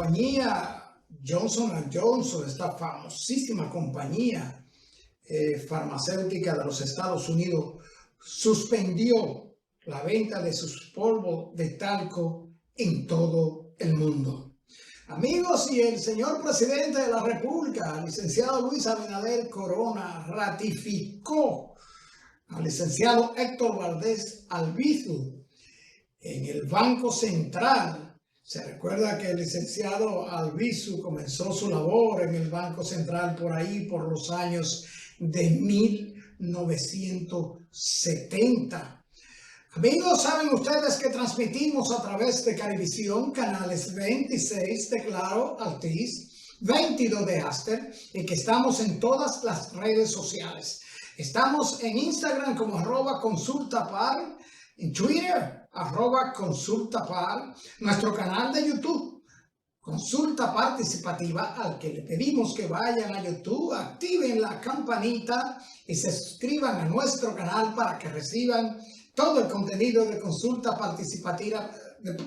compañía Johnson & Johnson, esta famosísima compañía farmacéutica de los Estados Unidos, suspendió la venta de sus polvos de talco en todo el mundo. Amigos, y el señor presidente de la República, licenciado Luis Abinader Corona, ratificó al licenciado Héctor Valdés Albizu en el Banco Central. Se recuerda que el licenciado Albizu comenzó su labor en el Banco Central por ahí, por los años de 1970. Amigos, saben ustedes que transmitimos a través de Carivisión, canales 26 de Claro, Altiz, 22 de Aster, y que estamos en todas las redes sociales. Estamos en Instagram como @consultapar, en Twitter @consultapar, nuestro canal de YouTube, Consulta Participativa, al que le pedimos que vayan a YouTube, activen la campanita y se suscriban a nuestro canal para que reciban todo el contenido de Consulta Participativa de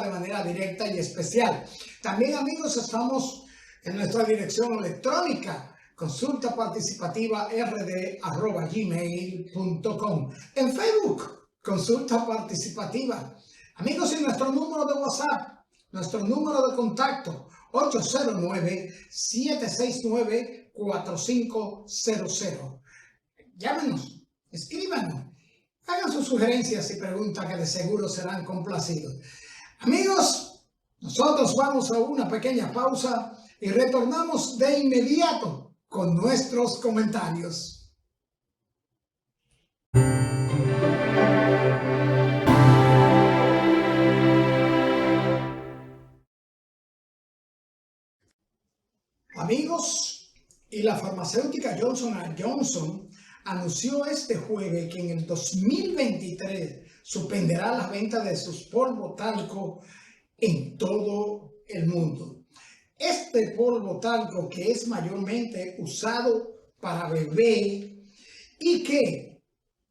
manera directa y especial. También, amigos, estamos en nuestra dirección electrónica, consultaparticipativa@gmail.com. En Facebook, Consulta Participativa. Amigos, y nuestro número de WhatsApp, nuestro número de contacto, 809-769-4500. Llámenos, escríbanos, hagan sus sugerencias y preguntas que de seguro serán complacidos. Amigos, nosotros vamos a una pequeña pausa y retornamos de inmediato con nuestros comentarios. Amigos, y la farmacéutica Johnson & Johnson anunció este jueves que en el 2023 suspenderá la venta de sus polvos talco en todo el mundo. Este polvo talco, que es mayormente usado para bebé y que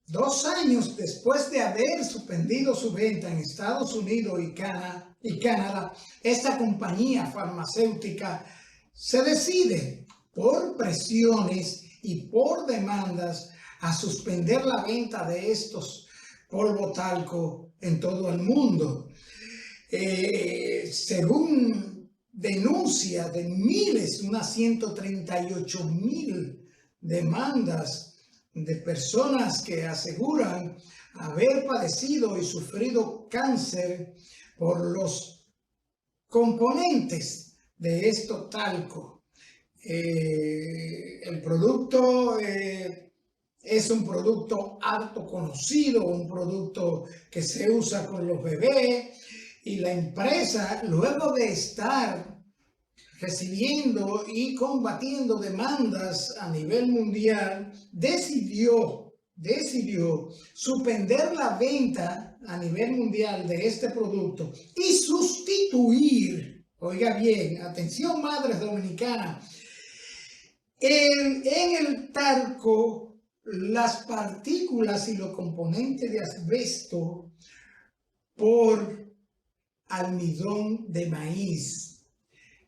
2 años después de haber suspendido su venta en Estados Unidos y Canadá, esta compañía farmacéutica se decide por presiones y por demandas a suspender la venta de estos polvo talco en todo el mundo. Según denuncia de miles, unas 138,000 demandas de personas que aseguran haber padecido y sufrido cáncer por los componentes de esto talco. El producto es un producto harto conocido, un producto que se usa con los bebés, y la empresa, luego de estar recibiendo y combatiendo demandas a nivel mundial, decidió suspender la venta a nivel mundial de este producto y sustituir, oiga bien, atención madres dominicanas, en el talco las partículas y los componentes de asbesto por almidón de maíz.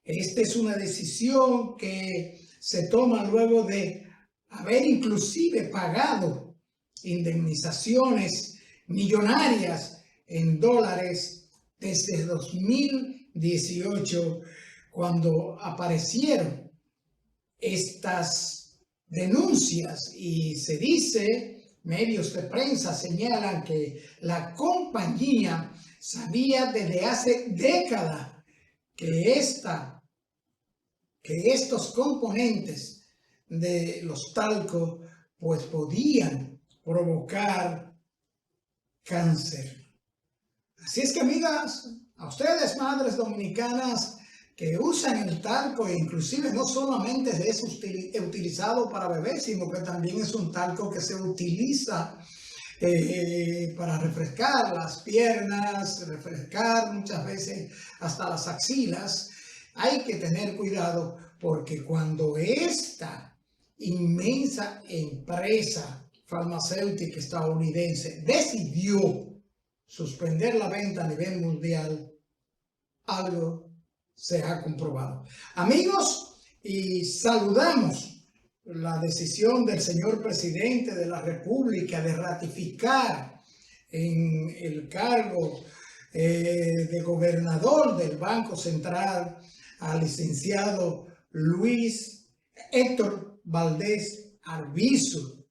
Esta es una decisión que se toma luego de haber inclusive pagado indemnizaciones millonarias en dólares desde 2018, cuando aparecieron estas denuncias, y se dice, medios de prensa señalan que la compañía sabía desde hace décadas que estos componentes de los talcos pues podían provocar cáncer. Así es que, amigas, a ustedes madres dominicanas que usan el talco, e inclusive no solamente es utilizado para beber, sino que también es un talco que se utiliza para refrescar las piernas, refrescar muchas veces hasta las axilas. Hay que tener cuidado, porque cuando esta inmensa empresa farmacéutica estadounidense decidió suspender la venta a nivel mundial, algo se ha comprobado. Amigos, y saludamos la decisión del señor presidente de la República de ratificar en el cargo de gobernador del Banco Central al licenciado Luis Héctor Valdés Albizu.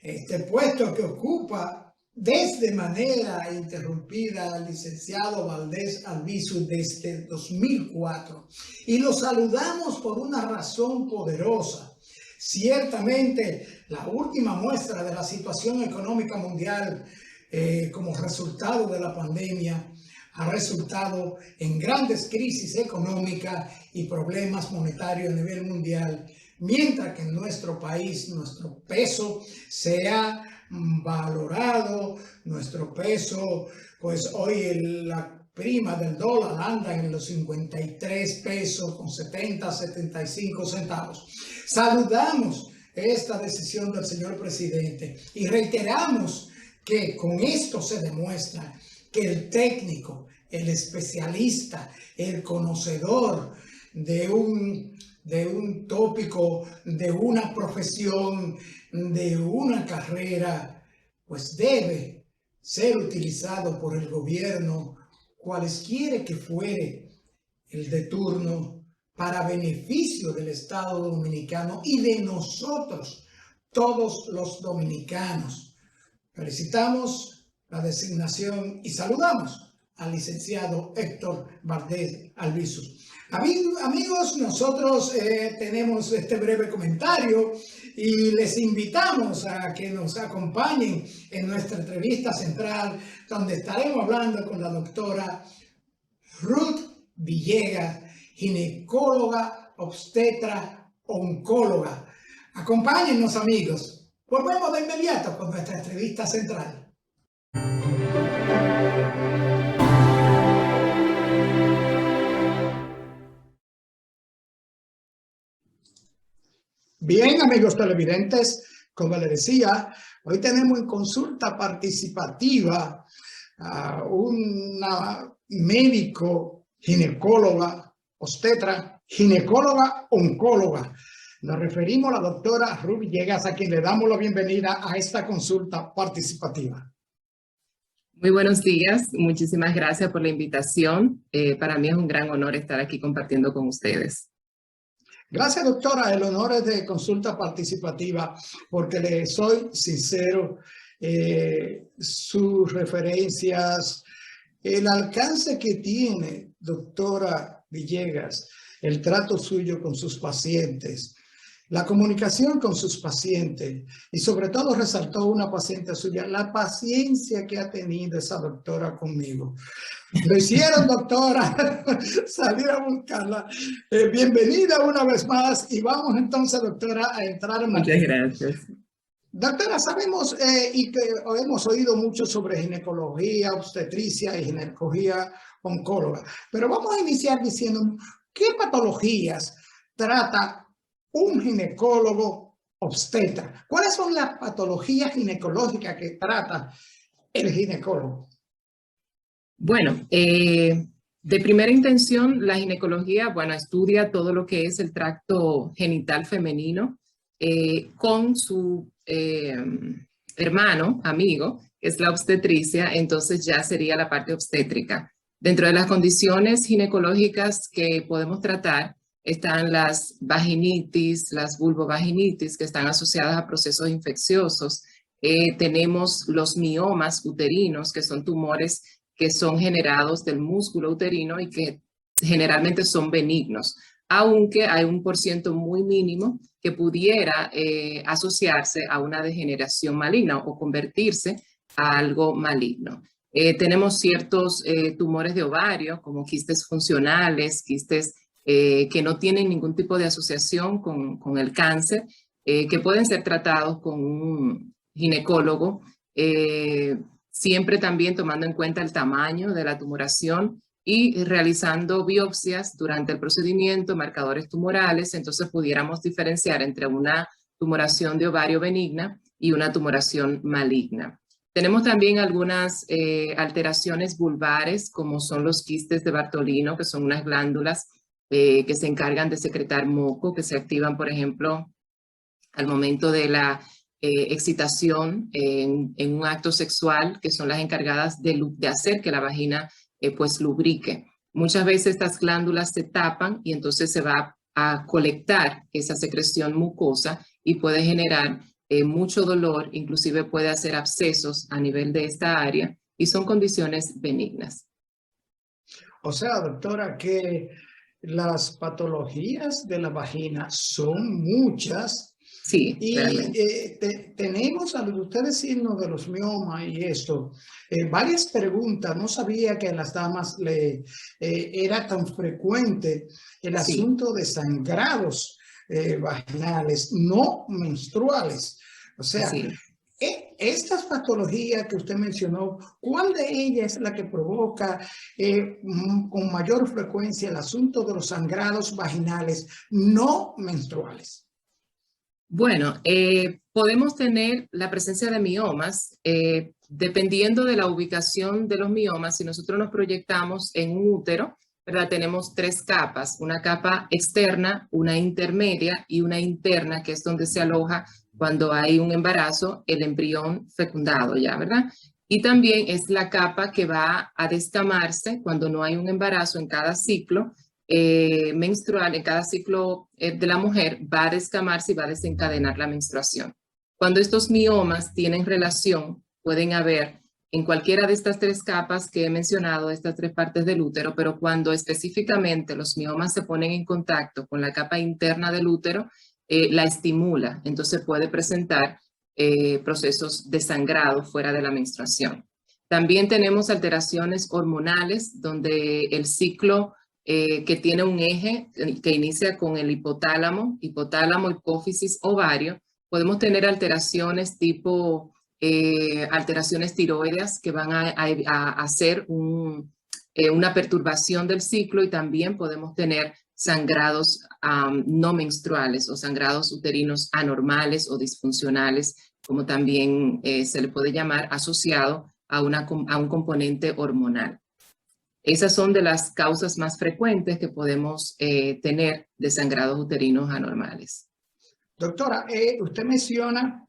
Este puesto que ocupa desde manera interrumpida al licenciado Valdés Albizu desde 2004. Y lo saludamos por una razón poderosa. Ciertamente, la última muestra de la situación económica mundial como resultado de la pandemia ha resultado en grandes crisis económicas y problemas monetarios a nivel mundial, mientras que en nuestro país nuestro peso se ha valorado, nuestro peso, pues hoy la prima del dólar anda en los 53 pesos con 70, 75 centavos. Saludamos esta decisión del señor presidente y reiteramos que con esto se demuestra que el técnico, el especialista, el conocedor de un tópico, de una profesión, de una carrera, pues debe ser utilizado por el gobierno, cualesquiera que fuere el de turno, para beneficio del Estado dominicano y de nosotros, todos los dominicanos. Felicitamos la designación y saludamos al licenciado Héctor Valdés Albizu. Amigos, nosotros tenemos este breve comentario y les invitamos a que nos acompañen en nuestra entrevista central, donde estaremos hablando con la doctora Ruth Villegas, ginecóloga, obstetra, oncóloga. Acompáñennos, amigos. Volvemos de inmediato con nuestra entrevista central. Bien, amigos televidentes, como les decía, hoy tenemos en consulta participativa a una médico, ginecóloga, obstetra, ginecóloga, oncóloga. Nos referimos a la doctora Ruth Villegas, a quien le damos la bienvenida a esta consulta participativa. Muy buenos días, muchísimas gracias por la invitación. Para mí es un gran honor estar aquí compartiendo con ustedes. Gracias, doctora. El honor es de consulta participativa, porque le soy sincero, sus referencias, el alcance que tiene, doctora Villegas, el trato suyo con sus pacientes, la comunicación con sus pacientes, y sobre todo resaltó una paciente suya, la paciencia que ha tenido esa doctora conmigo. Lo hicieron, doctora, salir a buscarla. Bienvenida una vez más y vamos entonces, doctora, a entrar en materia. Muchas gracias. Doctora, sabemos y que hemos oído mucho sobre ginecología, obstetricia y ginecología oncóloga, pero vamos a iniciar diciendo, ¿qué patologías trata un ginecólogo obstetra? ¿Cuáles son las patologías ginecológicas que trata el ginecólogo? Bueno, de primera intención, la ginecología, bueno, estudia todo lo que es el tracto genital femenino con su hermano, amigo, que es la obstetricia, entonces ya sería la parte obstétrica. Dentro de las condiciones ginecológicas que podemos tratar están las vaginitis, las vulvovaginitis, que están asociadas a procesos infecciosos. Tenemos los miomas uterinos, que son tumores que son generados del músculo uterino y que generalmente son benignos, aunque hay un % muy mínimo que pudiera asociarse a una degeneración maligna o convertirse a algo maligno. Tenemos ciertos tumores de ovario, como quistes funcionales, quistes que no tienen ningún tipo de asociación con el cáncer, que pueden ser tratados con un ginecólogo, siempre también tomando en cuenta el tamaño de la tumoración y realizando biopsias durante el procedimiento, marcadores tumorales, entonces pudiéramos diferenciar entre una tumoración de ovario benigna y una tumoración maligna. Tenemos también algunas alteraciones vulvares, como son los quistes de Bartolino, que son unas glándulas que se encargan de secretar moco, que se activan, por ejemplo, al momento de la excitación en un acto sexual, que son las encargadas de hacer que la vagina pues lubrique. Muchas veces estas glándulas se tapan y entonces se va a colectar esa secreción mucosa y puede generar mucho dolor, inclusive puede hacer abscesos a nivel de esta área y son condiciones benignas. O sea, doctora, que las patologías de la vagina son muchas Sí, y realmente. tenemos, al usted decirnos de los miomas y esto, varias preguntas. No sabía que a las damas era tan frecuente el Sí, asunto de sangrados vaginales no menstruales. O sea, sí. estas patologías que usted mencionó, ¿cuál de ellas es la que provoca con mayor frecuencia el asunto de los sangrados vaginales no menstruales? Bueno, podemos tener la presencia de miomas, dependiendo de la ubicación de los miomas. Si nosotros nos proyectamos en un útero, ¿verdad? Tenemos tres capas, una capa externa, una intermedia y una interna, que es donde se aloja cuando hay un embarazo, el embrión fecundado ya, ¿verdad? Y también es la capa que va a descamarse cuando no hay un embarazo en cada ciclo menstrual, en cada ciclo de la mujer, va a descamarse y va a desencadenar la menstruación. Cuando estos miomas tienen relación, pueden haber en cualquiera de estas tres capas que he mencionado, estas tres partes del útero, pero cuando específicamente los miomas se ponen en contacto con la capa interna del útero, la estimula, entonces puede presentar procesos de sangrado fuera de la menstruación. También tenemos alteraciones hormonales donde el ciclo que tiene un eje que inicia con el hipotálamo, hipófisis, ovario. Podemos tener alteraciones tipo alteraciones tiroideas que van a hacer una perturbación del ciclo y también podemos tener sangrados no menstruales o sangrados uterinos anormales o disfuncionales, como también se le puede llamar asociado a un componente hormonal. Esas son de las causas más frecuentes que podemos tener de sangrados uterinos anormales. Doctora, usted menciona,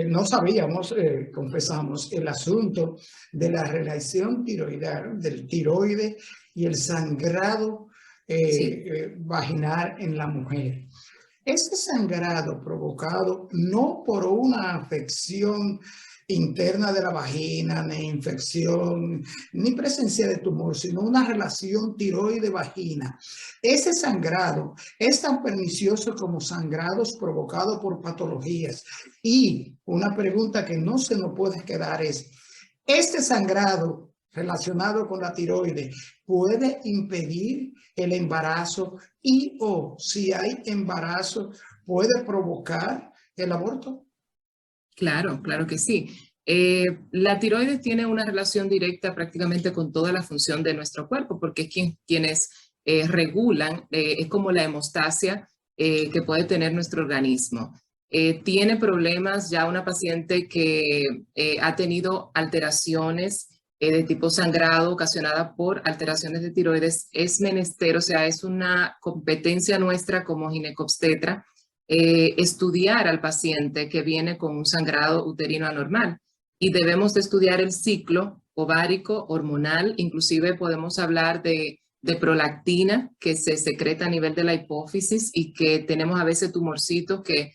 no sabíamos, confesamos, el asunto de la relación tiroidal, del tiroide y el sangrado Sí. vaginal en la mujer. Ese sangrado provocado no por una afección interna de la vagina, ni infección, ni presencia de tumor, sino una relación tiroide-vagina. Ese sangrado es tan pernicioso como sangrados provocados por patologías. Y una pregunta que no se nos puede quedar es, ¿este sangrado relacionado con la tiroides puede impedir el embarazo y o si hay embarazo puede provocar el aborto? Claro, claro que sí. La tiroides tiene una relación directa prácticamente con toda la función de nuestro cuerpo, porque es quienes regulan, es como la hemostasia que puede tener nuestro organismo. Tiene problemas ya una paciente que ha tenido alteraciones de tipo sangrado ocasionada por alteraciones de tiroides, es menester, o sea, es una competencia nuestra como ginecobstetra estudiar al paciente que viene con un sangrado uterino anormal y debemos de estudiar el ciclo ovárico, hormonal, inclusive podemos hablar de prolactina que se secreta a nivel de la hipófisis y que tenemos a veces tumorcitos que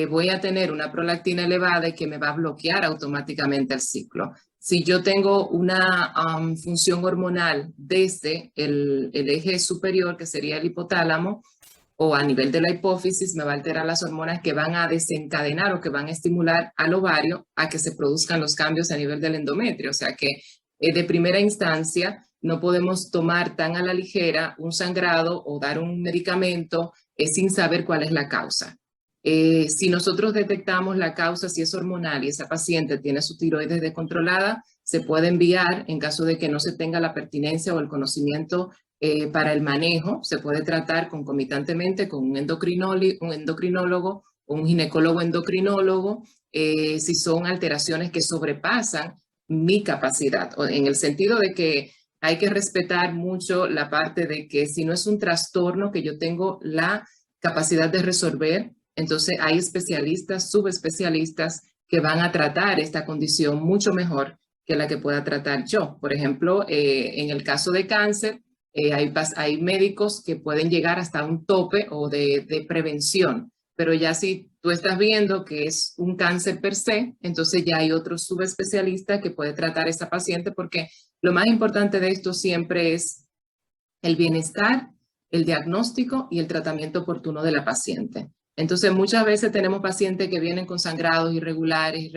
voy a tener una prolactina elevada y que me va a bloquear automáticamente el ciclo. Si yo tengo una función hormonal desde el eje superior, que sería el hipotálamo, o a nivel de la hipófisis, me va a alterar las hormonas que van a desencadenar o que van a estimular al ovario a que se produzcan los cambios a nivel del endometrio. O sea que de primera instancia no podemos tomar tan a la ligera un sangrado o dar un medicamento sin saber cuál es la causa. Si nosotros detectamos la causa, si es hormonal y esa paciente tiene su tiroides descontrolada, se puede enviar en caso de que no se tenga la pertinencia o el conocimiento para el manejo. Se puede tratar concomitantemente con un endocrinólogo o un ginecólogo endocrinólogo si son alteraciones que sobrepasan mi capacidad, en el sentido de que hay que respetar mucho la parte de que si no es un trastorno que yo tengo la capacidad de resolver, entonces hay especialistas, subespecialistas que van a tratar esta condición mucho mejor que la que pueda tratar yo. Por ejemplo, en el caso de cáncer, hay médicos que pueden llegar hasta un tope o de prevención, pero ya si tú estás viendo que es un cáncer per se, entonces ya hay otro subespecialista que puede tratar a esa paciente, porque lo más importante de esto siempre es el bienestar, el diagnóstico y el tratamiento oportuno de la paciente. Entonces, muchas veces tenemos pacientes que vienen con sangrados irregulares,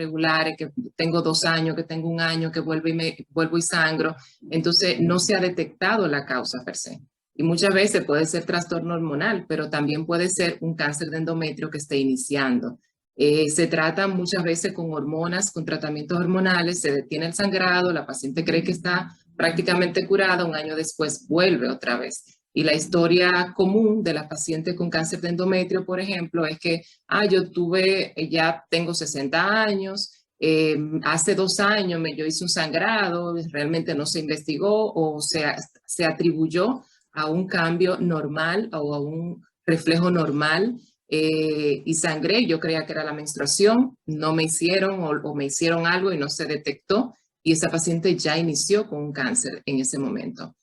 que tengo 2 años, que tengo 1 año, que vuelvo y sangro. Entonces, no se ha detectado la causa per se. Y muchas veces puede ser trastorno hormonal, pero también puede ser un cáncer de endometrio que esté iniciando. Se trata muchas veces con hormonas, con tratamientos hormonales, se detiene el sangrado, la paciente cree que está prácticamente curada, 1 año después vuelve otra vez. Y la historia común de la paciente con cáncer de endometrio, por ejemplo, es que, ya tengo 60 años, hace 2 años yo hice un sangrado, realmente no se investigó o se atribuyó a un cambio normal o a un reflejo normal y sangré, yo creía que era la menstruación, no me hicieron o me hicieron algo y no se detectó y esa paciente ya inició con un cáncer en ese momento.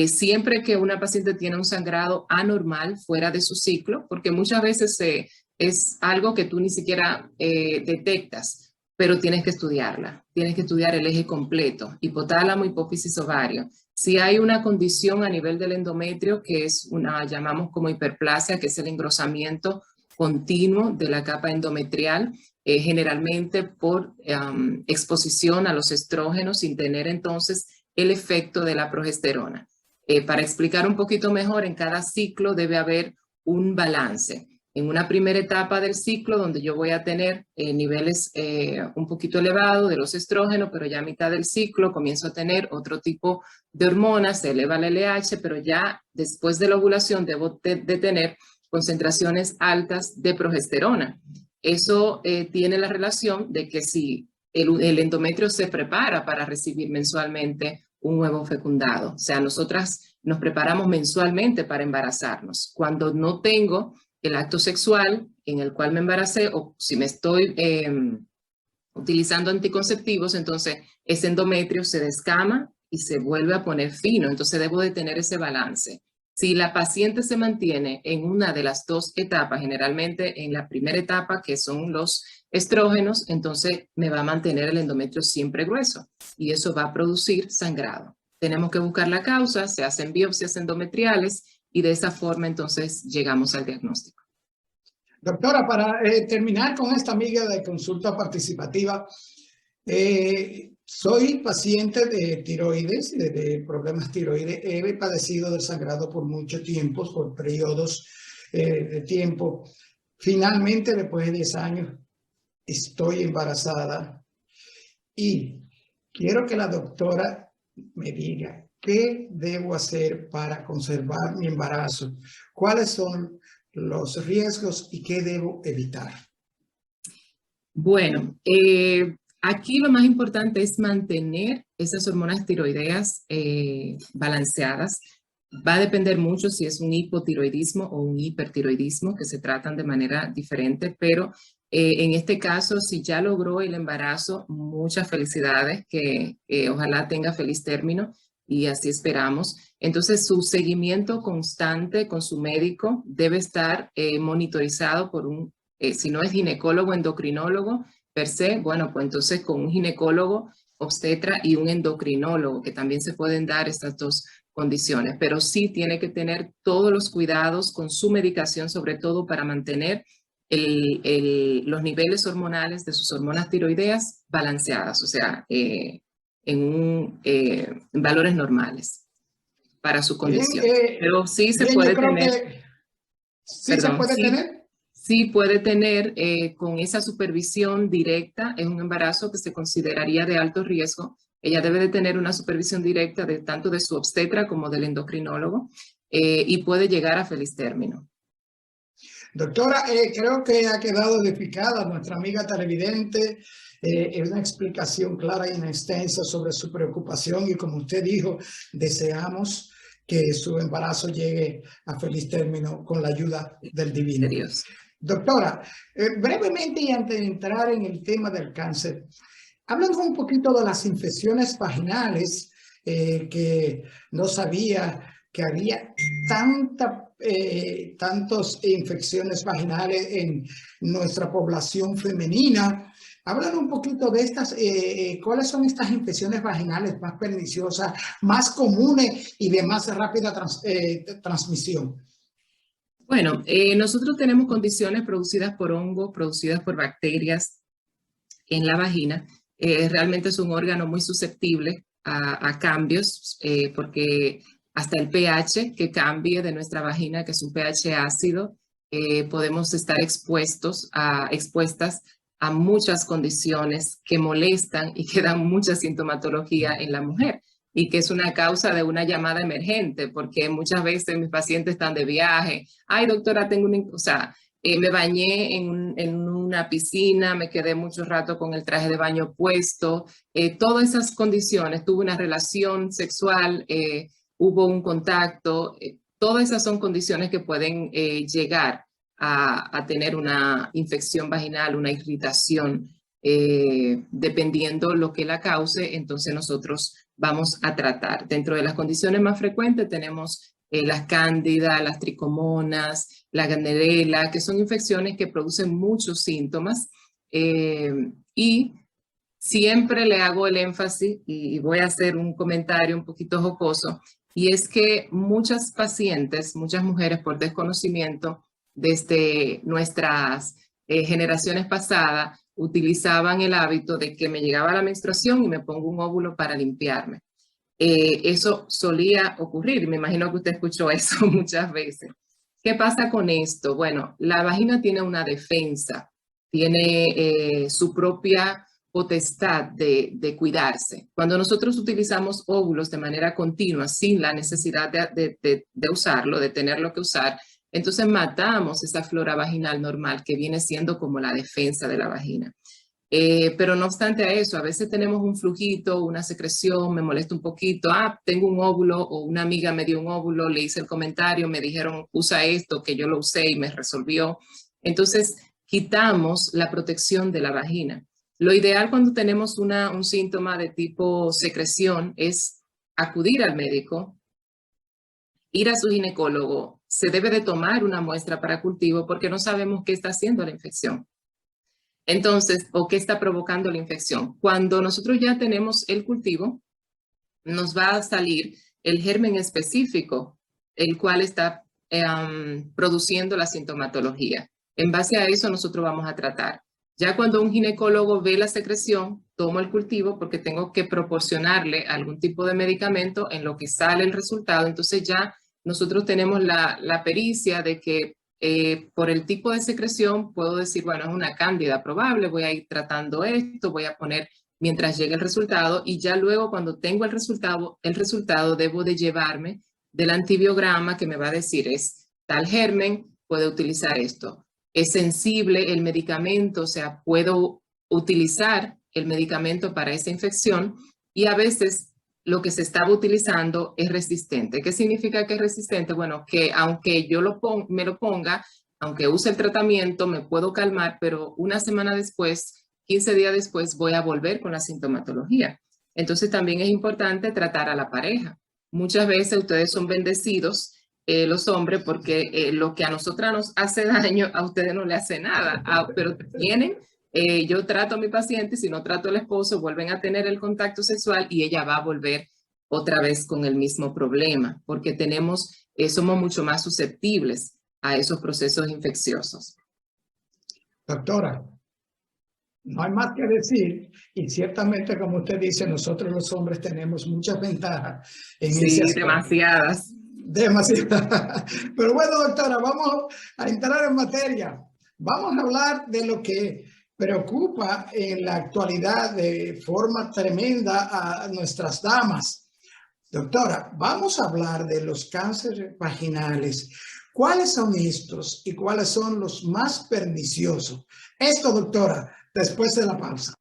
Siempre que una paciente tiene un sangrado anormal fuera de su ciclo, porque muchas veces es algo que tú ni siquiera detectas, pero tienes que estudiarla, tienes que estudiar el eje completo, hipotálamo, hipófisis, ovario. Si hay una condición a nivel del endometrio que es llamamos como hiperplasia, que es el engrosamiento continuo de la capa endometrial, generalmente por exposición a los estrógenos sin tener entonces el efecto de la progesterona. Para explicar un poquito mejor, en cada ciclo debe haber un balance. En una primera etapa del ciclo, donde yo voy a tener niveles un poquito elevados de los estrógenos, pero ya a mitad del ciclo comienzo a tener otro tipo de hormonas, se eleva el LH, pero ya después de la ovulación debo de tener concentraciones altas de progesterona. Eso tiene la relación de que si el endometrio se prepara para recibir mensualmente un huevo fecundado, o sea, nosotras nos preparamos mensualmente para embarazarnos. Cuando no tengo el acto sexual en el cual me embaracé o si me estoy utilizando anticonceptivos, entonces ese endometrio se descama y se vuelve a poner fino, entonces debo de tener ese balance. Si la paciente se mantiene en una de las 2 etapas, generalmente en la primera etapa, que son los estrógenos, entonces me va a mantener el endometrio siempre grueso y eso va a producir sangrado. Tenemos que buscar la causa, se hacen biopsias endometriales y de esa forma entonces llegamos al diagnóstico. Doctora, para terminar con esta amiga de consulta participativa, soy paciente de tiroides, de problemas tiroides. He padecido del sangrado por mucho tiempo, por periodos de tiempo. Finalmente, después de 10 años, estoy embarazada y quiero que la doctora me diga qué debo hacer para conservar mi embarazo, cuáles son los riesgos y qué debo evitar. Bueno, aquí lo más importante es mantener esas hormonas tiroideas balanceadas. Va a depender mucho si es un hipotiroidismo o un hipertiroidismo, que se tratan de manera diferente, pero en este caso, si ya logró el embarazo, muchas felicidades, que ojalá tenga feliz término y así esperamos. Entonces, su seguimiento constante con su médico debe estar monitorizado por si no es ginecólogo, endocrinólogo per se, bueno, pues entonces con un ginecólogo, obstetra y un endocrinólogo, que también se pueden dar estas 2 condiciones, pero sí tiene que tener todos los cuidados con su medicación, sobre todo para mantener los niveles hormonales de sus hormonas tiroideas balanceadas, o sea, en valores normales para su condición. Bien, pero sí se bien, puede yo creo tener, que sí se perdón, puede tener. sí puede tener con esa supervisión directa, es un embarazo que se consideraría de alto riesgo. Ella debe de tener una supervisión directa tanto de su obstetra como del endocrinólogo y puede llegar a feliz término. Doctora, creo que ha quedado edificada nuestra amiga televidente. Es una explicación clara y extensa sobre su preocupación y, como usted dijo, deseamos que su embarazo llegue a feliz término con la ayuda del divino. Dios. Doctora, brevemente y antes de entrar en el tema del cáncer, háblanos un poquito de las infecciones vaginales, que no sabía que había tantas infecciones vaginales en nuestra población femenina. Háblanos un poquito de estas, ¿cuáles son estas infecciones vaginales más perniciosas, más comunes y de más rápida transmisión? Bueno, nosotros tenemos condiciones producidas por hongos, producidas por bacterias en la vagina. Realmente es un órgano muy susceptible a cambios, porque hasta el pH que cambie de nuestra vagina, que es un pH ácido, podemos estar expuestas a muchas condiciones que molestan y que dan mucha sintomatología en la mujer, y que es una causa de una llamada emergente, porque muchas veces mis pacientes están de viaje. Ay, doctora, tengo me bañé en una piscina, me quedé mucho rato con el traje de baño puesto. Todas esas condiciones, tuve una relación sexual, hubo un contacto. Todas esas son condiciones que pueden llegar a tener una infección vaginal, una irritación, dependiendo lo que la cause. Entonces nosotros vamos a tratar. Dentro de las condiciones más frecuentes tenemos las cándidas, las tricomonas, la gardnerella, que son infecciones que producen muchos síntomas, y siempre le hago el énfasis, y voy a hacer un comentario un poquito jocoso, y es que muchas pacientes, muchas mujeres por desconocimiento desde nuestras generaciones pasadas, utilizaban el hábito de que me llegaba la menstruación y me pongo un óvulo para limpiarme. Eso solía ocurrir, me imagino que usted escuchó eso muchas veces. ¿Qué pasa con esto? Bueno, la vagina tiene una defensa, tiene su propia potestad de cuidarse. Cuando nosotros utilizamos óvulos de manera continua, sin la necesidad de usarlo, de tenerlo que usar, entonces matamos esa flora vaginal normal que viene siendo como la defensa de la vagina. Pero no obstante a eso, a veces tenemos un flujito, una secreción, me molesta un poquito, tengo un óvulo, o una amiga me dio un óvulo, le hice el comentario, me dijeron usa esto, que yo lo usé y me resolvió. Entonces quitamos la protección de la vagina. Lo ideal cuando tenemos un síntoma de tipo secreción es acudir al médico, ir a su ginecólogo. Se debe de tomar una muestra para cultivo porque no sabemos qué está haciendo la infección. Entonces, ¿o qué está provocando la infección? Cuando nosotros ya tenemos el cultivo, nos va a salir el germen específico, el cual está produciendo la sintomatología. En base a eso, nosotros vamos a tratar. Ya cuando un ginecólogo ve la secreción, tomo el cultivo porque tengo que proporcionarle algún tipo de medicamento en lo que sale el resultado. Entonces ya nosotros tenemos la pericia de que por el tipo de secreción puedo decir, bueno, es una cándida probable, voy a ir tratando esto, voy a poner mientras llegue el resultado, y ya luego cuando tengo el resultado debo de llevarme del antibiograma que me va a decir es tal germen, puede utilizar esto. Es sensible el medicamento, o sea, puedo utilizar el medicamento para esa infección, y a veces lo que se estaba utilizando es resistente. ¿Qué significa que es resistente? Bueno, que aunque yo me lo ponga, aunque use el tratamiento, me puedo calmar, pero una semana después, 15 días después, voy a volver con la sintomatología. Entonces también es importante tratar a la pareja. Muchas veces ustedes son bendecidos, los hombres, porque lo que a nosotras nos hace daño, a ustedes no le hace nada, pero tienen... yo trato a mi paciente, si no trato al esposo, vuelven a tener el contacto sexual y ella va a volver otra vez con el mismo problema, porque somos mucho más susceptibles a esos procesos infecciosos. Doctora, no hay más que decir, y ciertamente, como usted dice, nosotros los hombres tenemos muchas ventajas en ese aspecto. Demasiadas. Demasiadas. Pero bueno, doctora, vamos a entrar en materia. Vamos a hablar de lo que preocupa en la actualidad de forma tremenda a nuestras damas. Doctora, vamos a hablar de los cánceres vaginales. ¿Cuáles son estos y cuáles son los más perniciosos? Esto, doctora, después de la pausa.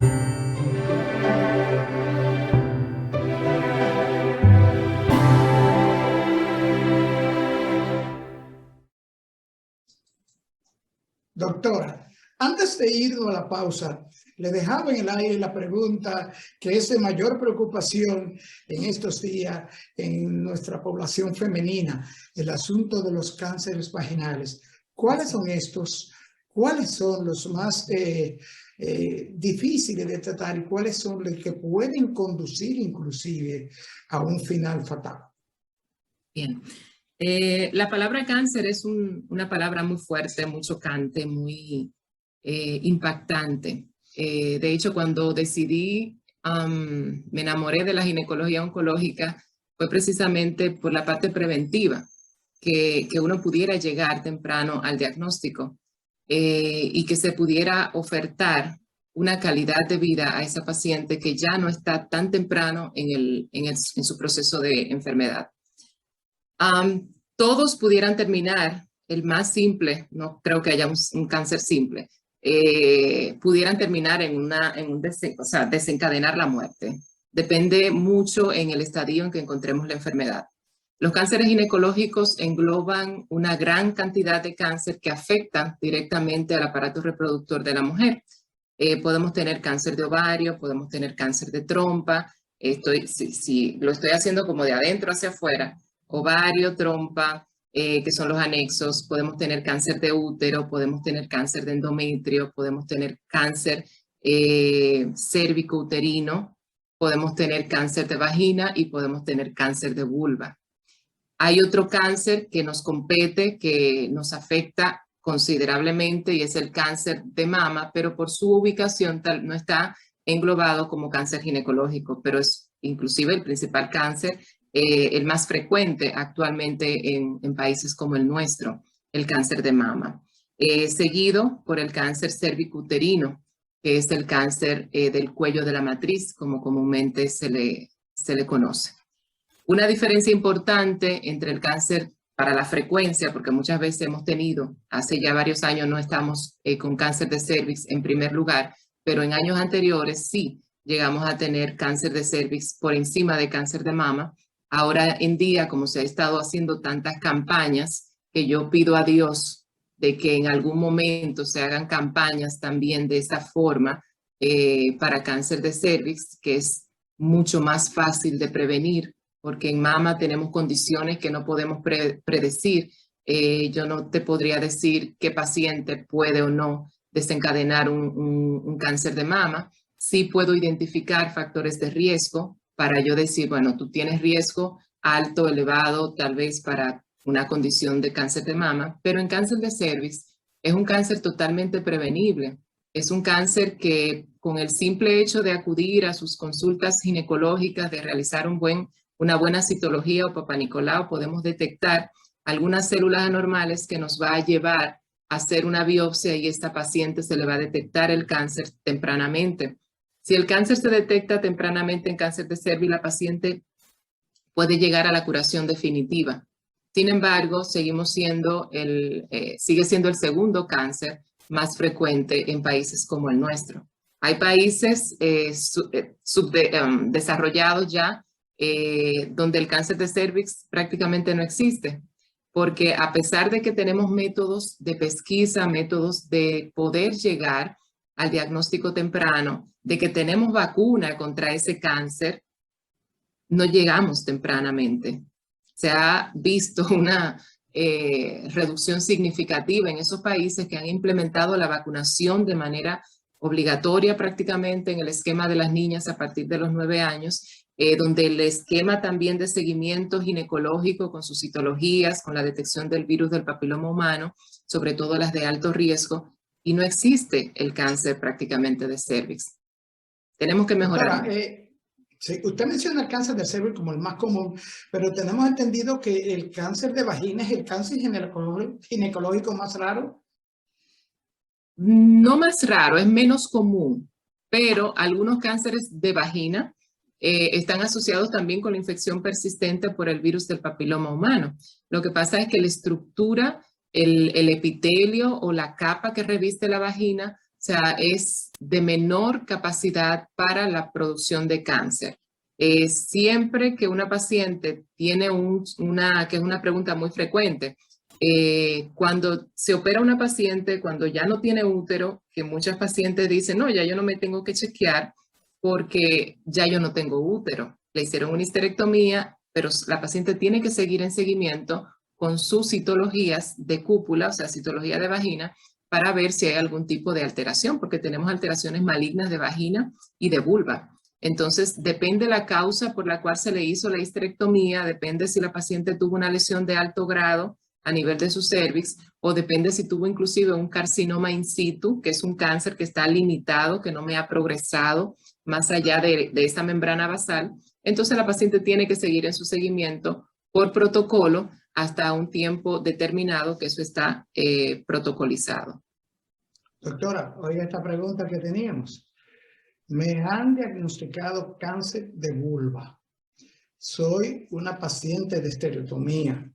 Doctora, antes de ir a la pausa, le dejaba en el aire la pregunta que es de mayor preocupación en estos días en nuestra población femenina, el asunto de los cánceres vaginales. ¿Cuáles son estos? ¿Cuáles son los más difíciles de tratar y cuáles son los que pueden conducir inclusive a un final fatal? Bien. La palabra cáncer es una palabra muy fuerte, muy chocante, muy impactante. De hecho, cuando decidí, me enamoré de la ginecología oncológica, fue precisamente por la parte preventiva, que uno pudiera llegar temprano al diagnóstico y que se pudiera ofertar una calidad de vida a esa paciente que ya no está tan temprano en su proceso de enfermedad. Todos pudieran terminar, el más simple, no creo que haya un cáncer simple, pudieran terminar desencadenar la muerte. Depende mucho en el estadio en que encontremos la enfermedad. Los cánceres ginecológicos engloban una gran cantidad de cáncer que afectan directamente al aparato reproductor de la mujer. Podemos tener cáncer de ovario, podemos tener cáncer de trompa, si lo estoy haciendo como de adentro hacia afuera, ovario, trompa, que son los anexos, podemos tener cáncer de útero, podemos tener cáncer de endometrio, podemos tener cáncer cérvico-uterino, podemos tener cáncer de vagina y podemos tener cáncer de vulva. Hay otro cáncer que nos compete, que nos afecta considerablemente y es el cáncer de mama, pero por su ubicación no está englobado como cáncer ginecológico, pero es inclusive el principal cáncer, el más frecuente actualmente en países como el nuestro, el cáncer de mama. Seguido por el cáncer cérvico-uterino, que es el cáncer del cuello de la matriz, como comúnmente se le conoce. Una diferencia importante entre el cáncer para la frecuencia, porque muchas veces hemos tenido, hace ya varios años no estamos con cáncer de cervix en primer lugar, pero en años anteriores sí llegamos a tener cáncer de cervix por encima de cáncer de mama. Ahora en día, como se ha estado haciendo tantas campañas, que yo pido a Dios de que en algún momento se hagan campañas también de esa forma para cáncer de cervix, que es mucho más fácil de prevenir, porque en mama tenemos condiciones que no podemos predecir. Yo no te podría decir qué paciente puede o no desencadenar un cáncer de mama. Sí puedo identificar factores de riesgo para yo decir, bueno, tú tienes riesgo alto, elevado, tal vez para una condición de cáncer de mama, pero en cáncer de cervix es un cáncer totalmente prevenible. Es un cáncer que con el simple hecho de acudir a sus consultas ginecológicas, de realizar una buena citología o papanicolau, podemos detectar algunas células anormales que nos va a llevar a hacer una biopsia y esta paciente se le va a detectar el cáncer tempranamente. Si el cáncer se detecta tempranamente en cáncer de cervix, la paciente puede llegar a la curación definitiva. Sin embargo, sigue siendo el segundo cáncer más frecuente en países como el nuestro. Hay países desarrollados ya donde el cáncer de cervix prácticamente no existe, porque a pesar de que tenemos métodos de pesquisa, métodos de poder llegar al diagnóstico temprano, de que tenemos vacuna contra ese cáncer, no llegamos tempranamente. Se ha visto una reducción significativa en esos países que han implementado la vacunación de manera obligatoria prácticamente en el esquema de las niñas a partir de los 9 años, donde el esquema también de seguimiento ginecológico con sus citologías, con la detección del virus del papiloma humano, sobre todo las de alto riesgo, y no existe el cáncer prácticamente de cervix. Tenemos que mejorar. Sí, usted menciona el cáncer de cervix como el más común, pero tenemos entendido que el cáncer de vagina es el cáncer ginecológico más raro. No más raro, es menos común, pero algunos cánceres de vagina están asociados también con la infección persistente por el virus del papiloma humano. Lo que pasa es que la estructura, el epitelio o la capa que reviste la vagina, o sea, es de menor capacidad para la producción de cáncer. Siempre que una paciente tiene que es una pregunta muy frecuente, cuando se opera una paciente, cuando ya no tiene útero, que muchas pacientes dicen, no, ya yo no me tengo que chequear porque ya yo no tengo útero. Le hicieron una histerectomía, pero la paciente tiene que seguir en seguimiento con sus citologías de cúpula, o sea, citología de vagina, para ver si hay algún tipo de alteración, porque tenemos alteraciones malignas de vagina y de vulva. Entonces, depende la causa por la cual se le hizo la histerectomía, depende si la paciente tuvo una lesión de alto grado a nivel de su cervix, o depende si tuvo inclusive un carcinoma in situ, que es un cáncer que está limitado, que no me ha progresado más allá de esa membrana basal. Entonces, la paciente tiene que seguir en su seguimiento por protocolo hasta un tiempo determinado, que eso está protocolizado. Doctora, oiga esta pregunta que teníamos. Me han diagnosticado cáncer de vulva. Soy una paciente de estereotomía.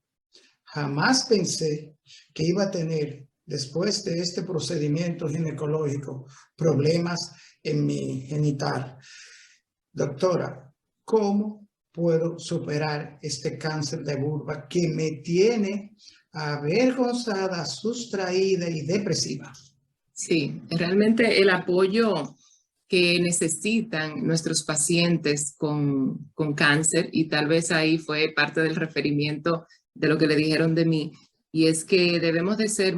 Jamás pensé que iba a tener, después de este procedimiento ginecológico, problemas en mi genital. Doctora, ¿cómo puedo superar este cáncer de vulva que me tiene avergonzada, sustraída y depresiva? Sí, realmente el apoyo que necesitan nuestros pacientes con cáncer, y tal vez ahí fue parte del referimiento de lo que le dijeron de mí, y es que debemos de ser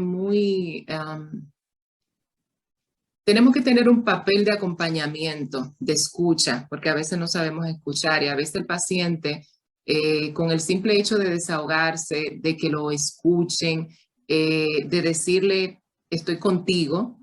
tenemos que tener un papel de acompañamiento, de escucha, porque a veces no sabemos escuchar y a veces el paciente, con el simple hecho de desahogarse, de que lo escuchen, de decirle, estoy contigo,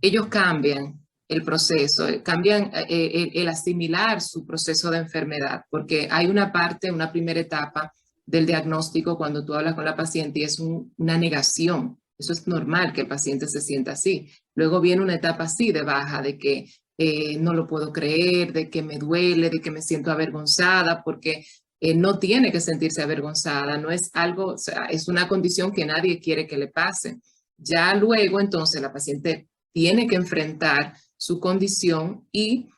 ellos cambian el proceso, cambian el asimilar su proceso de enfermedad, porque hay una parte, una primera etapa del diagnóstico cuando tú hablas con la paciente y es una negación. Eso es normal que el paciente se sienta así. Luego viene una etapa así de baja, de que no lo puedo creer, de que me duele, de que me siento avergonzada, porque no tiene que sentirse avergonzada, no es algo, o sea, es una condición que nadie quiere que le pase. Ya luego, entonces, la paciente tiene que enfrentar su condición y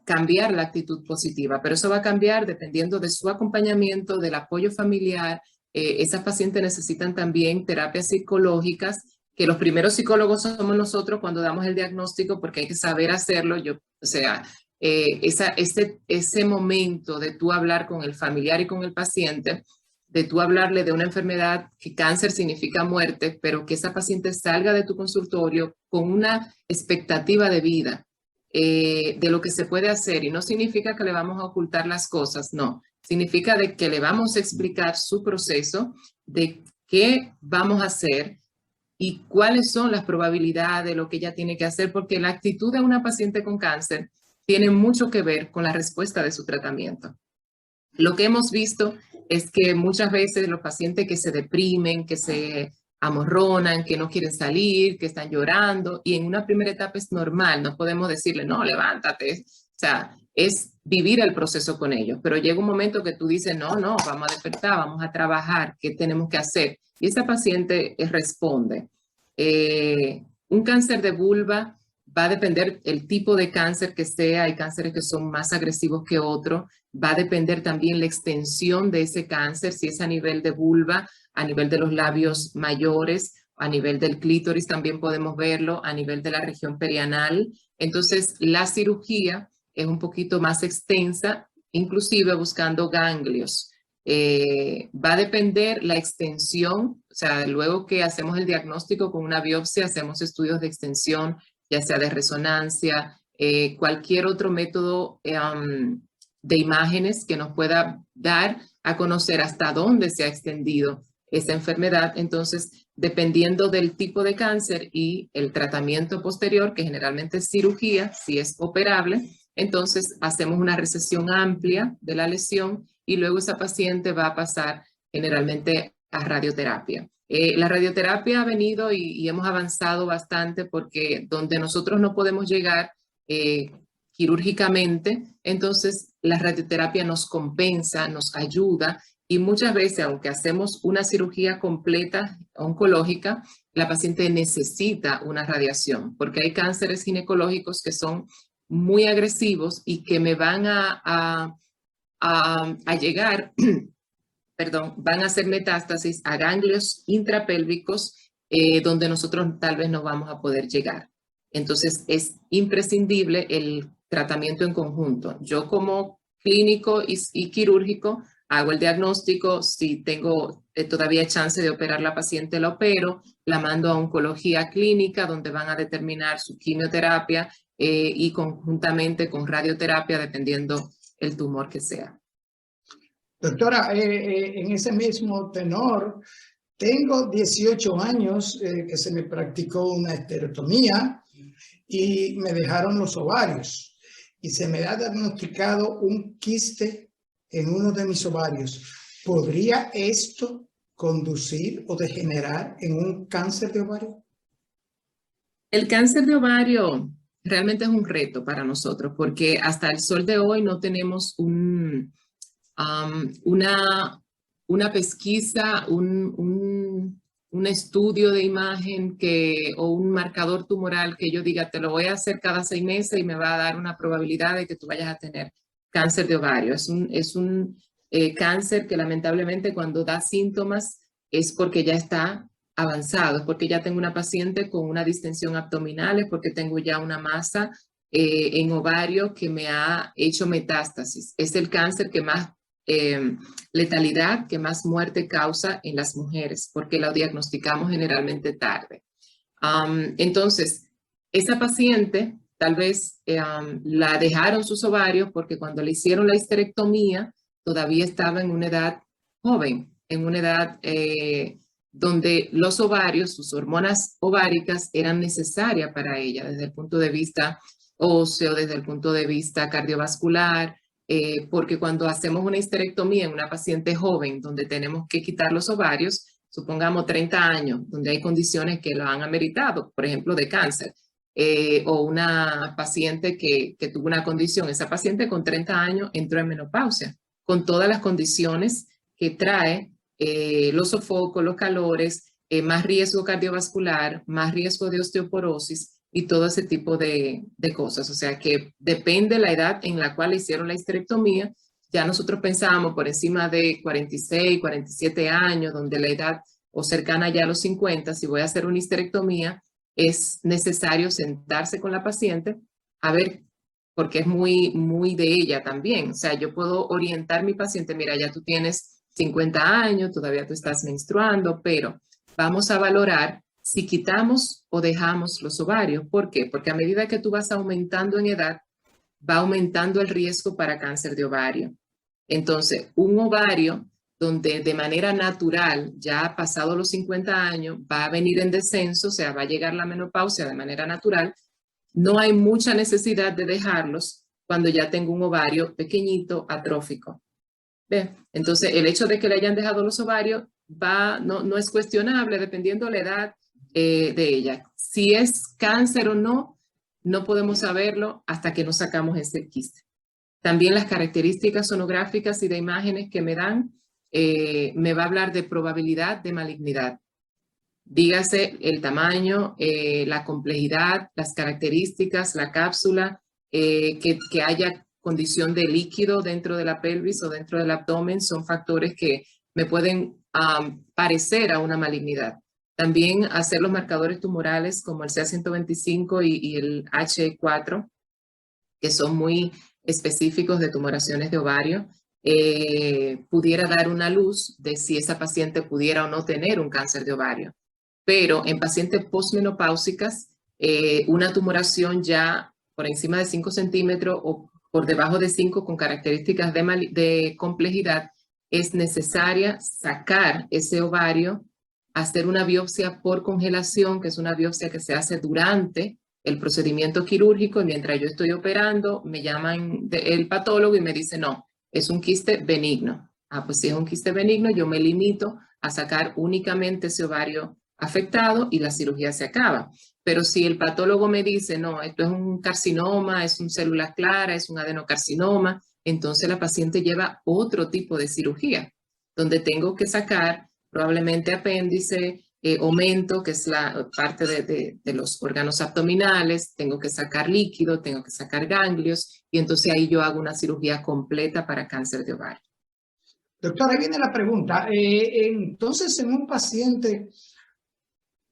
cambiar la actitud positiva, pero eso va a cambiar dependiendo de su acompañamiento, del apoyo familiar. Esas pacientes necesitan también terapias psicológicas, que los primeros psicólogos somos nosotros cuando damos el diagnóstico, porque hay que saber hacerlo. O sea, ese momento de tú hablar con el familiar y con el paciente, de tú hablarle de una enfermedad que cáncer significa muerte, pero que esa paciente salga de tu consultorio con una expectativa de vida, de lo que se puede hacer. Y no significa que le vamos a ocultar las cosas, no. Significa de que le vamos a explicar su proceso, de qué vamos a hacer y cuáles son las probabilidades de lo que ella tiene que hacer, porque la actitud de una paciente con cáncer tiene mucho que ver con la respuesta de su tratamiento. Lo que hemos visto es que muchas veces los pacientes que se deprimen, que se amorronan, que no quieren salir, que están llorando, y en una primera etapa es normal, no podemos decirle, no, levántate, o sea, es vivir el proceso con ellos, pero llega un momento que tú dices, no, vamos a despertar, vamos a trabajar, ¿qué tenemos que hacer? Y esa paciente responde. Un cáncer de vulva va a depender el tipo de cáncer que sea, hay cánceres que son más agresivos que otros, va a depender también la extensión de ese cáncer, si es a nivel de vulva, a nivel de los labios mayores, a nivel del clítoris también podemos verlo, a nivel de la región perianal. Entonces, la cirugía es un poquito más extensa, inclusive buscando ganglios. Va a depender la extensión, o sea, luego que hacemos el diagnóstico con una biopsia, hacemos estudios de extensión, ya sea de resonancia, cualquier otro método de imágenes que nos pueda dar a conocer hasta dónde se ha extendido esa enfermedad. Entonces, dependiendo del tipo de cáncer y el tratamiento posterior, que generalmente es cirugía, si es operable, entonces hacemos una resección amplia de la lesión y luego esa paciente va a pasar generalmente a radioterapia. La radioterapia ha venido y hemos avanzado bastante porque donde nosotros no podemos llegar quirúrgicamente, entonces la radioterapia nos compensa, nos ayuda y muchas veces, aunque hacemos una cirugía completa oncológica, la paciente necesita una radiación porque hay cánceres ginecológicos que son muy agresivos y que me van a llegar, perdón, van a hacer metástasis a ganglios intrapélvicos donde nosotros tal vez no vamos a poder llegar. Entonces es imprescindible el tratamiento en conjunto. Yo como clínico y quirúrgico hago el diagnóstico, si tengo todavía chance de operar la paciente, la opero, la mando a oncología clínica donde van a determinar su quimioterapia y conjuntamente con radioterapia dependiendo el tumor que sea. Doctora, en ese mismo tenor, tengo 18 años que se me practicó una esterectomía y me dejaron los ovarios y se me ha diagnosticado un quiste en uno de mis ovarios. ¿Podría esto conducir o degenerar en un cáncer de ovario? El cáncer de ovario realmente es un reto para nosotros porque hasta el sol de hoy no tenemos una pesquisa, un estudio de imagen o un marcador tumoral que yo diga, te lo voy a hacer cada 6 meses y me va a dar una probabilidad de que tú vayas a tener cáncer de ovario. Es un cáncer que lamentablemente cuando da síntomas es porque ya está avanzado, es porque ya tengo una paciente con una distensión abdominal, es porque tengo ya una masa en ovario que me ha hecho metástasis. Es el cáncer que más letalidad, que más muerte causa en las mujeres, porque la diagnosticamos generalmente tarde. Entonces, esa paciente tal vez la dejaron sus ovarios porque cuando le hicieron la histerectomía todavía estaba en una edad joven, en una edad donde los ovarios, sus hormonas ováricas eran necesarias para ella desde el punto de vista óseo, desde el punto de vista cardiovascular, porque cuando hacemos una histerectomía en una paciente joven donde tenemos que quitar los ovarios, supongamos 30 años, donde hay condiciones que lo han ameritado, por ejemplo, de cáncer, o una paciente que tuvo una condición, esa paciente con 30 años entró en menopausia, con todas las condiciones que trae los sofocos, los calores, más riesgo cardiovascular, más riesgo de osteoporosis, y todo ese tipo de cosas. O sea que depende la edad en la cual hicieron la histerectomía. Ya nosotros pensábamos por encima de 46, 47 años, donde la edad o cercana ya a los 50, si voy a hacer una histerectomía, es necesario sentarse con la paciente a ver, porque es muy, muy de ella también. O sea, yo puedo orientar a mi paciente, mira, ya tú tienes 50 años, todavía tú estás menstruando, pero vamos a valorar si quitamos o dejamos los ovarios. ¿Por qué? Porque a medida que tú vas aumentando en edad, va aumentando el riesgo para cáncer de ovario. Entonces, un ovario donde de manera natural, ya pasado los 50 años, va a venir en descenso, o sea, va a llegar la menopausia de manera natural, no hay mucha necesidad de dejarlos cuando ya tengo un ovario pequeñito, atrófico. ¿Ve? Entonces, el hecho de que le hayan dejado los ovarios no es cuestionable dependiendo de la edad de ella. Si es cáncer o no, no podemos saberlo hasta que no sacamos ese quiste. También las características sonográficas y de imágenes que me dan me va a hablar de probabilidad de malignidad. Dígase el tamaño, la complejidad, las características, la cápsula, que haya condición de líquido dentro de la pelvis o dentro del abdomen, son factores que me pueden parecer a una malignidad. También hacer los marcadores tumorales como el CA125 y el H4, que son muy específicos de tumoraciones de ovario, pudiera dar una luz de si esa paciente pudiera o no tener un cáncer de ovario. Pero en pacientes posmenopáusicas, una tumoración ya por encima de 5 centímetros o por debajo de 5 con características de complejidad, es necesaria sacar ese ovario, hacer una biopsia por congelación, que es una biopsia que se hace durante el procedimiento quirúrgico, y mientras yo estoy operando, me llaman el patólogo y me dice, no, es un quiste benigno. Pues si es un quiste benigno, yo me limito a sacar únicamente ese ovario afectado y la cirugía se acaba. Pero si el patólogo me dice, no, esto es un carcinoma, es una célula clara, es un adenocarcinoma, entonces la paciente lleva otro tipo de cirugía, donde tengo que sacar probablemente apéndice, aumento, que es la parte de los órganos abdominales, tengo que sacar líquido, tengo que sacar ganglios, y entonces ahí yo hago una cirugía completa para cáncer de ovario. Doctora, ahí viene la pregunta. Entonces, en un paciente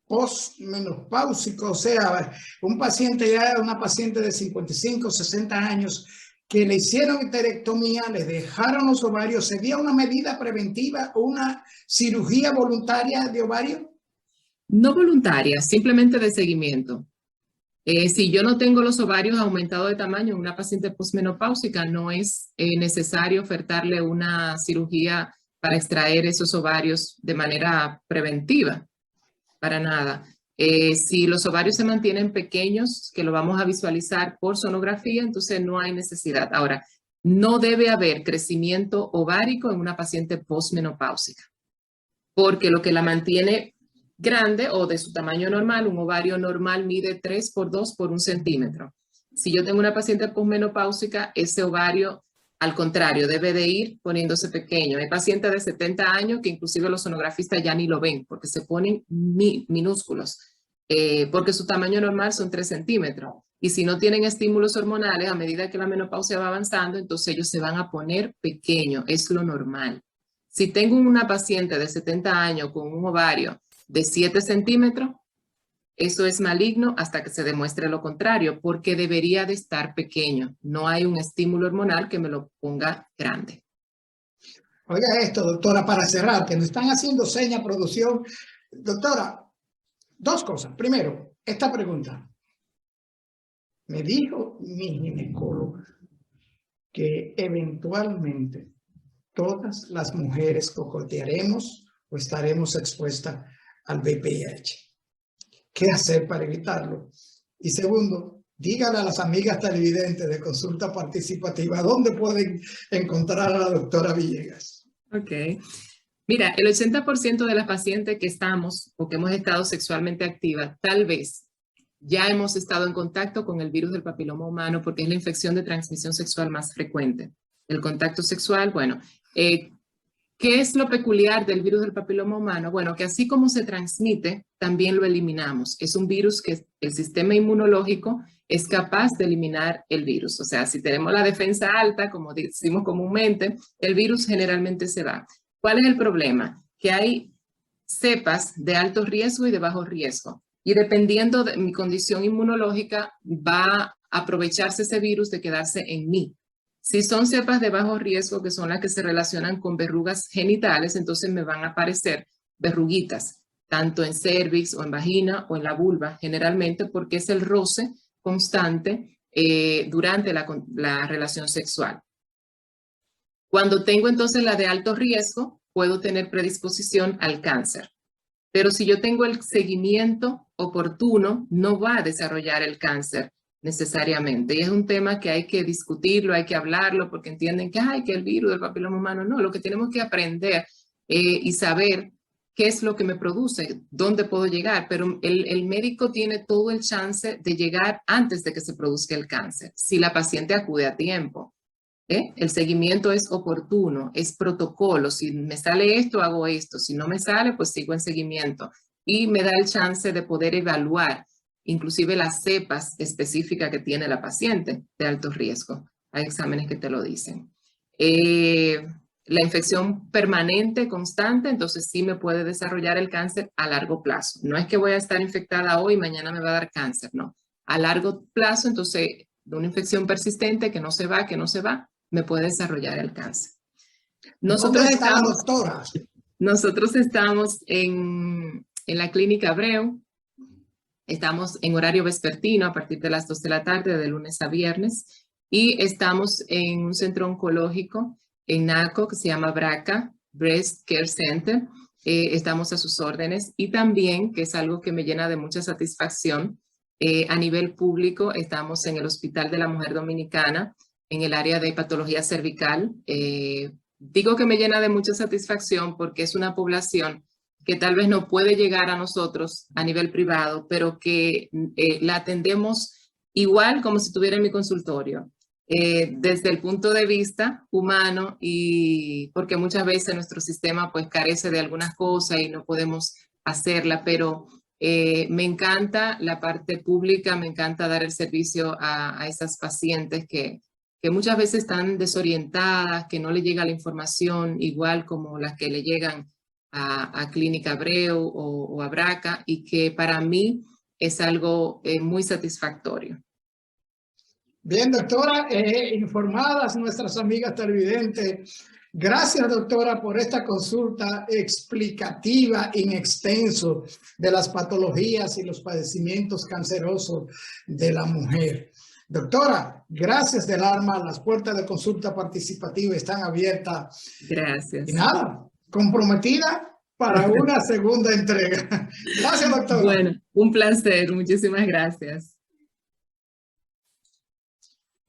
postmenopáusico, o sea, un paciente ya, una paciente de 55, 60 años, que le hicieron histerectomía, le dejaron los ovarios, ¿sería una medida preventiva o una cirugía voluntaria de ovario? No voluntaria, simplemente de seguimiento. Si yo no tengo los ovarios aumentados de tamaño en una paciente posmenopáusica, no es necesario ofertarle una cirugía para extraer esos ovarios de manera preventiva, para nada. Si los ovarios se mantienen pequeños, que lo vamos a visualizar por sonografía, entonces no hay necesidad. Ahora, no debe haber crecimiento ovárico en una paciente posmenopáusica, porque lo que la mantiene grande o de su tamaño normal, un ovario normal mide 3 por 2 por 1 centímetro. Si yo tengo una paciente posmenopáusica, ese ovario, al contrario, debe de ir poniéndose pequeño. Hay pacientes de 70 años que inclusive los sonografistas ya ni lo ven porque se ponen minúsculos, porque su tamaño normal son 3 centímetros. Y si no tienen estímulos hormonales, a medida que la menopausia va avanzando, entonces ellos se van a poner pequeños, es lo normal. Si tengo una paciente de 70 años con un ovario de 7 centímetros, eso es maligno hasta que se demuestre lo contrario, porque debería de estar pequeño. No hay un estímulo hormonal que me lo ponga grande. Oiga esto, doctora, para cerrar, que nos están haciendo seña producción. Doctora, dos cosas. Primero, esta pregunta. Me dijo mi ginecóloga que eventualmente todas las mujeres cocotearemos o estaremos expuestas al VIH. ¿Qué hacer para evitarlo? Y segundo, dígale a las amigas televidentes de Consulta Participativa dónde pueden encontrar a la doctora Villegas. Ok. Mira, el 80% de las pacientes que estamos o que hemos estado sexualmente activas, tal vez ya hemos estado en contacto con el virus del papiloma humano porque es la infección de transmisión sexual más frecuente. El contacto sexual, bueno, ¿qué es lo peculiar del virus del papiloma humano? Bueno, que así como se transmite, también lo eliminamos. Es un virus que el sistema inmunológico es capaz de eliminar el virus. O sea, si tenemos la defensa alta, como decimos comúnmente, el virus generalmente se va. ¿Cuál es el problema? Que hay cepas de alto riesgo y de bajo riesgo. Y dependiendo de mi condición inmunológica, va a aprovecharse ese virus de quedarse en mí. Si son cepas de bajo riesgo, que son las que se relacionan con verrugas genitales, entonces me van a aparecer verruguitas, tanto en cervix o en vagina o en la vulva, generalmente porque es el roce constante durante la relación sexual. Cuando tengo entonces la de alto riesgo, puedo tener predisposición al cáncer. Pero si yo tengo el seguimiento oportuno, no va a desarrollar el cáncer necesariamente. Y es un tema que hay que discutirlo, hay que hablarlo, porque entienden que, que el virus del papiloma humano, no, lo que tenemos que aprender y saber qué es lo que me produce, dónde puedo llegar, pero el médico tiene todo el chance de llegar antes de que se produzca el cáncer, si la paciente acude a tiempo. El seguimiento es oportuno, es protocolo. Si me sale esto, hago esto. Si no me sale, pues sigo en seguimiento. Y me da el chance de poder evaluar inclusive las cepas específicas que tiene la paciente de alto riesgo. Hay exámenes que te lo dicen. La infección permanente, constante, entonces sí me puede desarrollar el cáncer a largo plazo. No es que voy a estar infectada hoy y mañana me va a dar cáncer, no. A largo plazo, entonces, de una infección persistente que no se va, me puede desarrollar el cáncer. Nosotros estamos en la clínica Abreu. Estamos en horario vespertino a partir de las 2 de la tarde, de lunes a viernes. Y estamos en un centro oncológico en Naco que se llama BRCA, Breast Care Center. Estamos a sus órdenes. Y también, que es algo que me llena de mucha satisfacción, a nivel público estamos en el Hospital de la Mujer Dominicana, en el área de patología cervical. Digo que me llena de mucha satisfacción porque es una población que tal vez no puede llegar a nosotros a nivel privado, pero que la atendemos igual como si estuviera en mi consultorio, desde el punto de vista humano, y porque muchas veces nuestro sistema pues carece de algunas cosas y no podemos hacerla, pero me encanta la parte pública, me encanta dar el servicio a esas pacientes que muchas veces están desorientadas, que no le llega la información igual como las que le llegan a Clínica Abreu o a Braca, y que para mí es algo muy satisfactorio. Bien, doctora, informadas nuestras amigas televidentes. Gracias, doctora, por esta consulta explicativa in extenso de las patologías y los padecimientos cancerosos de la mujer. Doctora, gracias del alma. Las puertas de consulta participativa están abiertas. Gracias. Y nada, comprometida para una segunda entrega. Gracias, doctora. Bueno, un placer. Muchísimas gracias.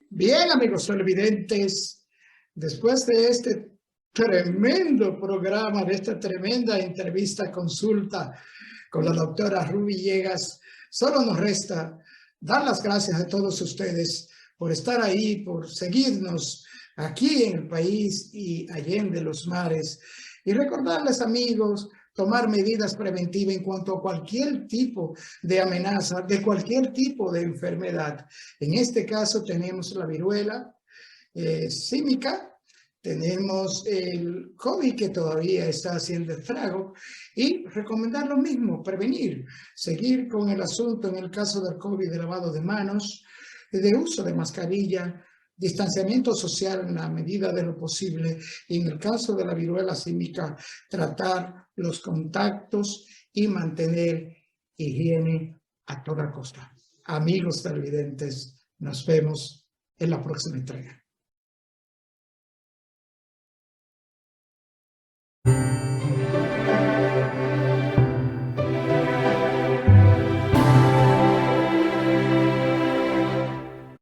Bien, amigos televidentes, después de este tremendo programa, de esta tremenda entrevista, consulta con la doctora Ruby Villegas, solo nos resta dar las gracias a todos ustedes por estar ahí, por seguirnos aquí en el país y allende los mares. Y recordarles, amigos, tomar medidas preventivas en cuanto a cualquier tipo de amenaza, de cualquier tipo de enfermedad. En este caso tenemos la viruela símica, tenemos el COVID que todavía está haciendo estrago, y recomendar lo mismo, prevenir, seguir con el asunto en el caso del COVID de lavado de manos, de uso de mascarilla, distanciamiento social en la medida de lo posible, y en el caso de la viruela símica, tratar los contactos y mantener higiene a toda costa. Amigos televidentes, nos vemos en la próxima entrega.